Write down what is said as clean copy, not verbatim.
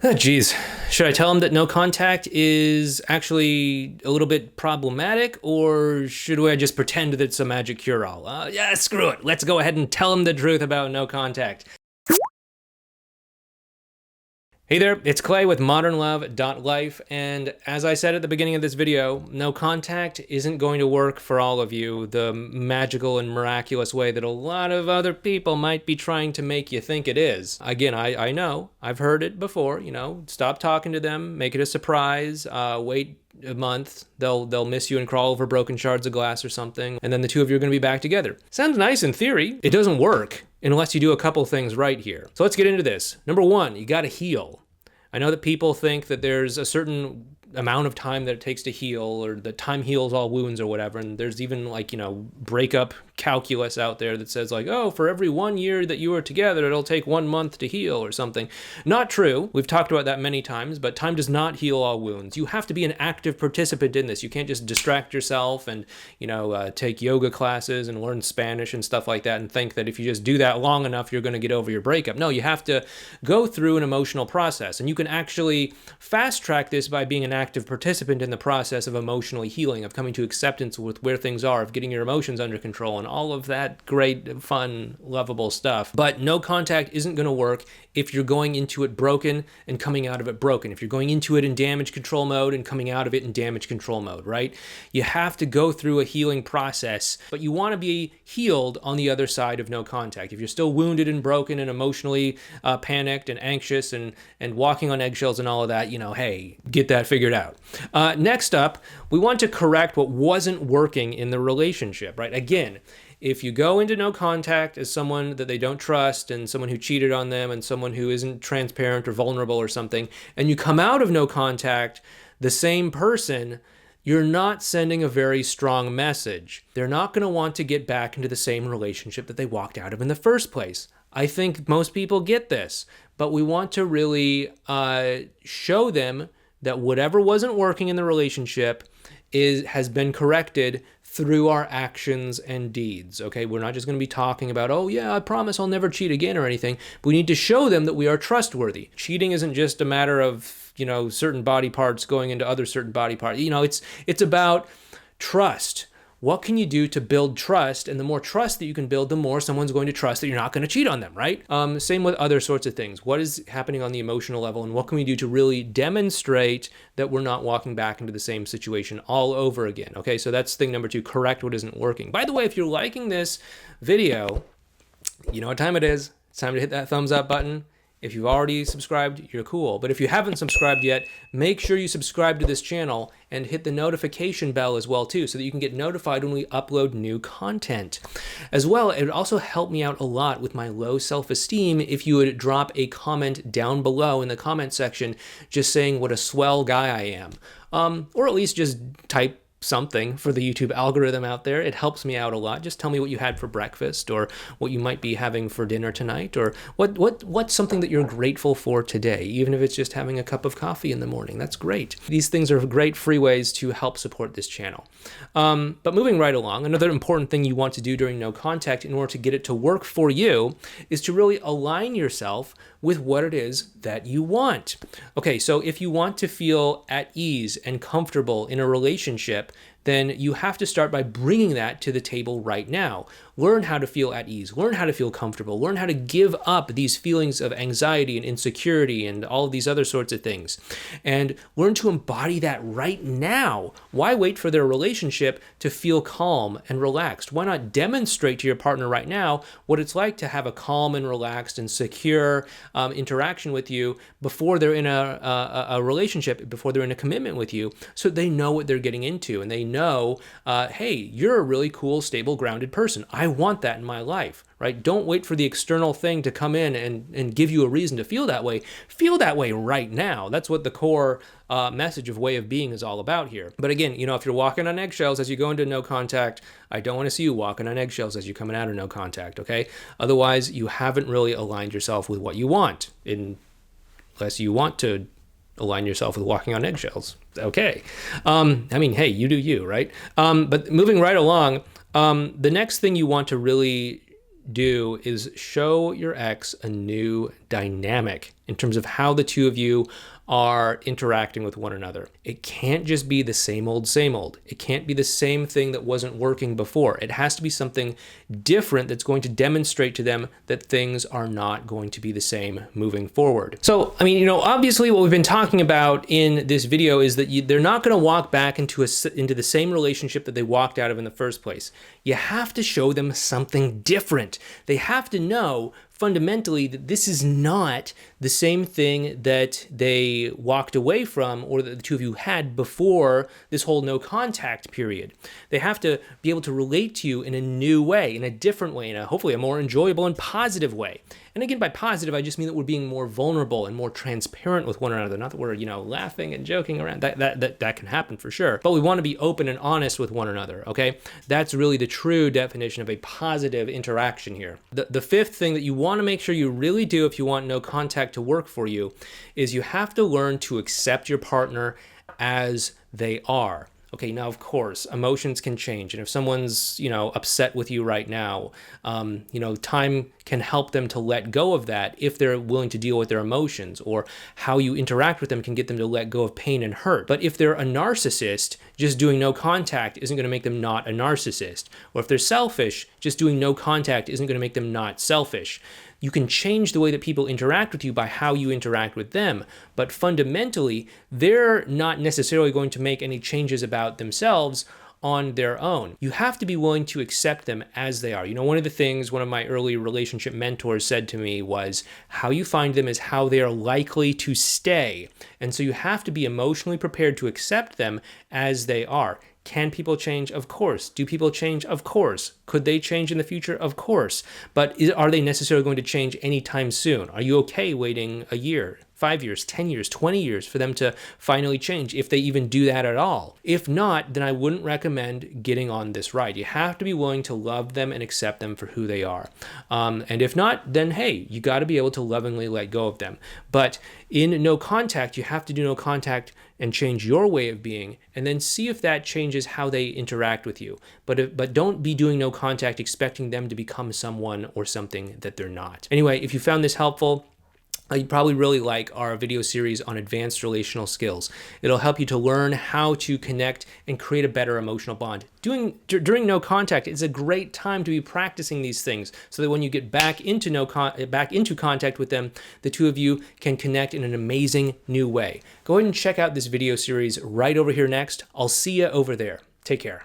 Oh, geez. Should I tell him that no contact is actually a little bit problematic, or should I just pretend that it's a magic cure-all? Yeah, screw it. Let's go ahead and tell him the truth about no contact. Hey there, it's Clay with modernlove.life, and as I said at the beginning of this video, no contact isn't going to work for all of you the magical and miraculous way that a lot of other people might be trying to make you think it is. Again, I know, I've heard it before, stop talking to them, make it a surprise, wait a month, they'll miss you and crawl over broken shards of glass or something, and then the two of you are going to be back together. Sounds nice in theory. It doesn't work unless you do a couple things right here. So let's get into this. Number one, you got to heal. I know that people think that there's a certain amount of time that it takes to heal, or that time heals all wounds or whatever, and there's even breakup calculus out there that says oh, for every 1 year that you are together, it'll take 1 month to heal or something. Not true. We've talked about that many times, but time does not heal all wounds. You have to be an active participant in this. You can't just distract yourself and take yoga classes and learn Spanish and stuff like that and think that if you just do that long enough, you're going to get over your breakup. No, you have to go through an emotional process, and you can actually fast track this by being an active participant in the process of emotionally healing, of coming to acceptance with where things are, of getting your emotions under control, and all of that great, fun, lovable stuff. But no contact isn't going to work if you're going into it broken and coming out of it broken. If you're going into it in damage control mode and coming out of it in damage control mode, right? You have to go through a healing process, but you want to be healed on the other side of no contact. If you're still wounded and broken and emotionally panicked and anxious and walking on eggshells and all of that, hey, get that figured out. Next up, we want to correct what wasn't working in the relationship, right? Again, if you go into no contact as someone that they don't trust and someone who cheated on them and someone who isn't transparent or vulnerable or something, and you come out of no contact the same person, you're not sending a very strong message. They're not going to want to get back into the same relationship that they walked out of in the first place. I think most people get this, but we want to really show them that whatever wasn't working in the relationship has been corrected through our actions and deeds, okay? We're not just going to be talking about, oh yeah, I promise I'll never cheat again or anything. But we need to show them that we are trustworthy. Cheating isn't just a matter of, certain body parts going into other certain body parts. It's about trust. What can you do to build trust? And the more trust that you can build, the more someone's going to trust that you're not going to cheat on them, right? Same with other sorts of things. What is happening on the emotional level, and what can we do to really demonstrate that we're not walking back into the same situation all over again? Okay, so that's thing number two, correct what isn't working. By the way, if you're liking this video, you know what time it is. It's time to hit that thumbs up button. If you've already subscribed, you're cool. But if you haven't subscribed yet, make sure you subscribe to this channel and hit the notification bell as well too, so that you can get notified when we upload new content. As well, it would also help me out a lot with my low self-esteem if you would drop a comment down below in the comment section just saying what a swell guy I am. Or at least just type something for the YouTube algorithm out there. It helps me out a lot. Just tell me what you had for breakfast, or what you might be having for dinner tonight, or what's something that you're grateful for today, even if it's just having a cup of coffee in the morning. That's great. These things are great free ways to help support this channel. But moving right along, another important thing you want to do during no contact in order to get it to work for you is to really align yourself with what it is that you want. Okay, so if you want to feel at ease and comfortable in a relationship, then you have to start by bringing that to the table right now. Learn how to feel at ease, learn how to feel comfortable, learn how to give up these feelings of anxiety and insecurity and all of these other sorts of things. And learn to embody that right now. Why wait for their relationship to feel calm and relaxed? Why not demonstrate to your partner right now what it's like to have a calm and relaxed and secure interaction with you before they're in a relationship, before they're in a commitment with you, so they know what they're getting into, and they know, hey, you're a really cool, stable, grounded person. I want that in my life, right? Don't wait for the external thing to come in and give you a reason to feel that way. Feel that way right now. That's what the core message of way of being is all about here. But again, if you're walking on eggshells as you go into no contact, I don't want to see you walking on eggshells as you're coming out of no contact, okay? Otherwise, you haven't really aligned yourself with what you want, unless you want to align yourself with walking on eggshells. Okay. Hey, you do you, right? But moving right along, the next thing you want to really do is show your ex a new dynamic in terms of how the two of you are interacting with one another. It can't just be the same old, same old. It can't be the same thing that wasn't working before. It has to be something different that's going to demonstrate to them that things are not going to be the same moving forward. So, I mean, obviously what we've been talking about in this video is that they're not going to walk back into the same relationship that they walked out of in the first place. You have to show them something different. They have to know fundamentally that this is not the same thing that they walked away from or that the two of you had before this whole no contact period. They have to be able to relate to you in a new way, in a different way, in a hopefully a more enjoyable and positive way. And again, by positive, I just mean that we're being more vulnerable and more transparent with one another. Not that we're, laughing and joking around. That can happen for sure. But we want to be open and honest with one another, okay? That's really the true definition of a positive interaction here. The fifth thing that you want to make sure you really do if you want no contact to work for you is you have to learn to accept your partner as they are. Okay, now of course, emotions can change. And if someone's, upset with you right now, time can help them to let go of that if they're willing to deal with their emotions, or how you interact with them can get them to let go of pain and hurt. But if they're a narcissist, just doing no contact isn't going to make them not a narcissist. Or if they're selfish, just doing no contact isn't going to make them not selfish. You can change the way that people interact with you by how you interact with them. But fundamentally, they're not necessarily going to make any changes about themselves on their own. You have to be willing to accept them as they are. One of the things one of my early relationship mentors said to me was, how you find them is how they are likely to stay. And so you have to be emotionally prepared to accept them as they are. Can people change? Of course. Do people change? Of course. Could they change in the future? Of course. But are they necessarily going to change anytime soon? Are you okay waiting a year, 5 years, 10 years, 20 years for them to finally change, if they even do that at all? If not, then I wouldn't recommend getting on this ride. You have to be willing to love them and accept them for who they are. And if not, then hey, you got to be able to lovingly let go of them. But in no contact, you have to do no contact and change your way of being, and then see if that changes how they interact with you. But don't be doing no contact expecting them to become someone or something that they're not. Anyway, if you found this helpful, you probably really like our video series on advanced relational skills. It'll help you to learn how to connect and create a better emotional bond. During no contact, it's a great time to be practicing these things so that when you get back into contact with them, the two of you can connect in an amazing new way. Go ahead and check out this video series right over here next. I'll see you over there. Take care.